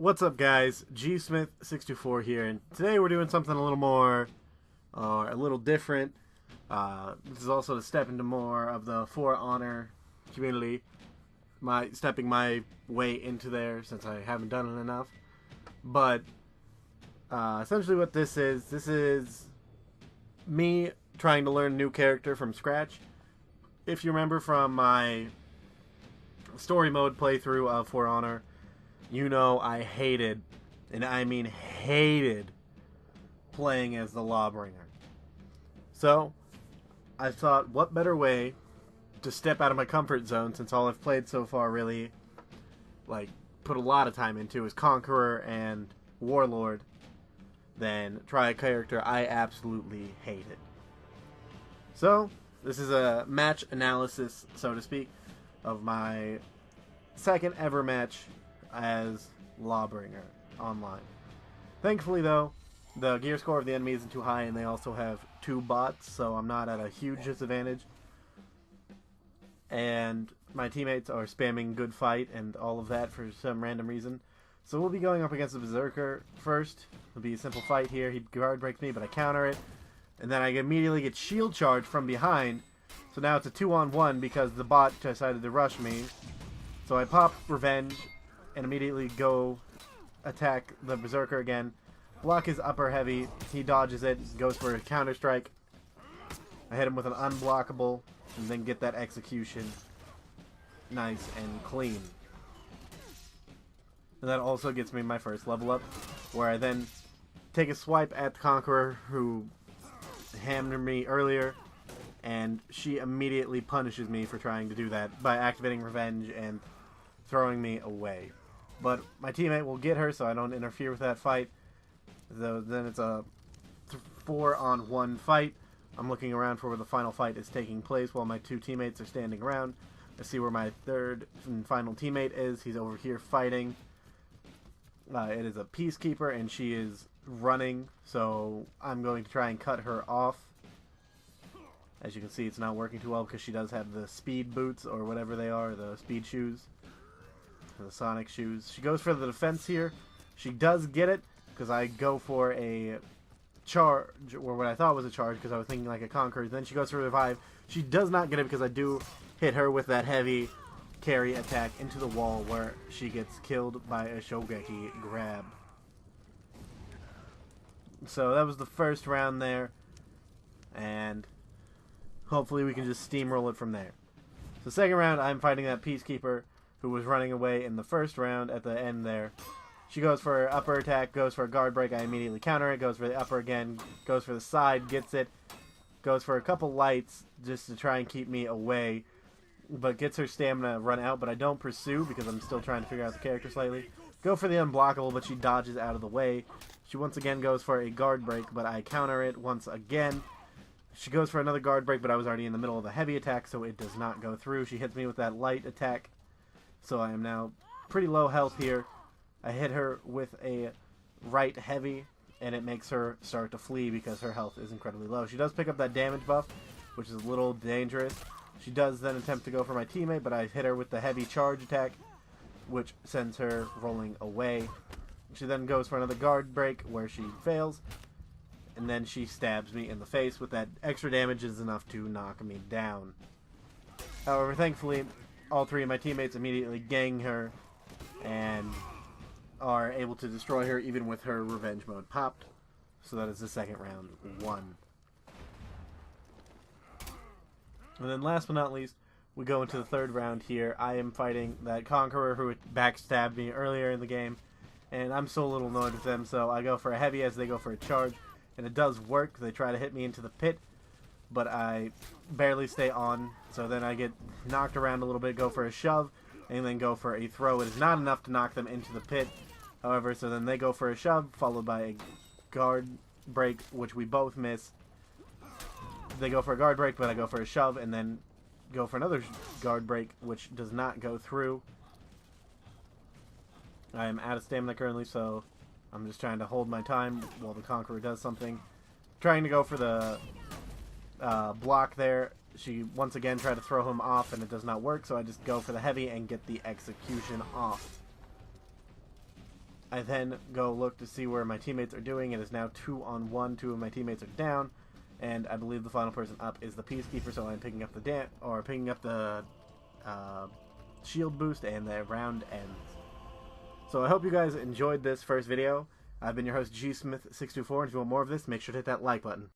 What's up, guys? GSmith624 here, and today we're doing something a little more, a little different. This is also to step into more of the For Honor community. Stepping my way into there since I haven't done it enough. But essentially, what this is me trying to learn a new character from scratch. If you remember from my story mode playthrough of For Honor, you know I hated, and I mean hated, playing as the Lawbringer. So, I thought, what better way to step out of my comfort zone, since all I've played so far really, put a lot of time into is Conqueror and Warlord, than try a character I absolutely hated. So, this is a match analysis, so to speak, of my second ever match as Lawbringer online. Thankfully, though, the gear score of the enemy isn't too high, and they also have 2 bots, so I'm not at a huge disadvantage. And my teammates are spamming good fight and all of that for some random reason. So we'll be going up against the Berserker first. It'll be a simple fight here. He guard breaks me, but I counter it. And then I immediately get shield charged from behind. So now it's a 2-on-1 because the bot decided to rush me. So I pop Revenge and immediately go attack the Berserker again. Block his upper heavy. He dodges it, goes for a counter strike. I hit him with an unblockable and then get that execution nice and clean. And that also gets me my first level up, where I then take a swipe at the Conqueror, who hammered me earlier, and she immediately punishes me for trying to do that by activating Revenge and throwing me away. But my teammate will get her, so I don't interfere with that fight. So then it's a 4-on-1 fight. I'm looking around for where the final fight is taking place while my 2 teammates are standing around. I see where my third and final teammate is. He's over here fighting. It is a Peacekeeper, and she is running, so I'm going to try and cut her off. As you can see, it's not working too well because she does have the speed boots, or whatever they are, the speed shoes. The Sonic shoes. She goes for the defense here. She does get it because I go for a charge, or what I thought was a charge because I was thinking like a Conqueror. Then she goes for revive. She does not get it because I do hit her with that heavy carry attack into the wall where she gets killed by a Shogeki grab. So that was the first round there, and hopefully we can just steamroll it from there. So second round, I'm fighting that Peacekeeper who was running away in the first round at the end there. She goes for her upper attack, goes for a guard break, I immediately counter it, goes for the upper again, goes for the side, gets it, goes for a couple lights just to try and keep me away, but gets her stamina run out, but I don't pursue because I'm still trying to figure out the character slightly. Go for the unblockable, but she dodges out of the way. She once again goes for a guard break, but I counter it once again. She goes for another guard break, but I was already in the middle of a heavy attack, so it does not go through. She hits me with that light attack. So I am now pretty low health here. I hit her with a right heavy, and it makes her start to flee because her health is incredibly low. She does pick up that damage buff, which is a little dangerous. She does then attempt to go for my teammate, but I hit her with the heavy charge attack, which sends her rolling away. She then goes for another guard break where she fails, and then she stabs me in the face with that extra damage is enough to knock me down. However, thankfully, all 3 of my teammates immediately gang her and are able to destroy her even with her revenge mode popped. So that is the second round won. And then last but not least, we go into the third round here. I am fighting that Conqueror who backstabbed me earlier in the game, and I'm so a little annoyed with them, so I go for a heavy as they go for a charge, and it does work. They try to hit me into the pit, but I barely stay on, so then I get knocked around a little bit, go for a shove, and then go for a throw. It is not enough to knock them into the pit, however, so then they go for a shove, followed by a guard break, which we both miss. They go for a guard break, but I go for a shove, and then go for another guard break, which does not go through. I am out of stamina currently, so I'm just trying to hold my time while the Conqueror does something. Trying to go for the block there. She once again tried to throw him off, and it does not work, so I just go for the heavy and get the execution off. I then go look to see where my teammates are doing. It is now 2-on-1. 2 of my teammates are down, and I believe the final person up is the Peacekeeper. So I'm picking up the shield boost, and the round ends. So I hope you guys enjoyed this first video. I've been your host, GSmith624, and if you want more of this, make sure to hit that like button.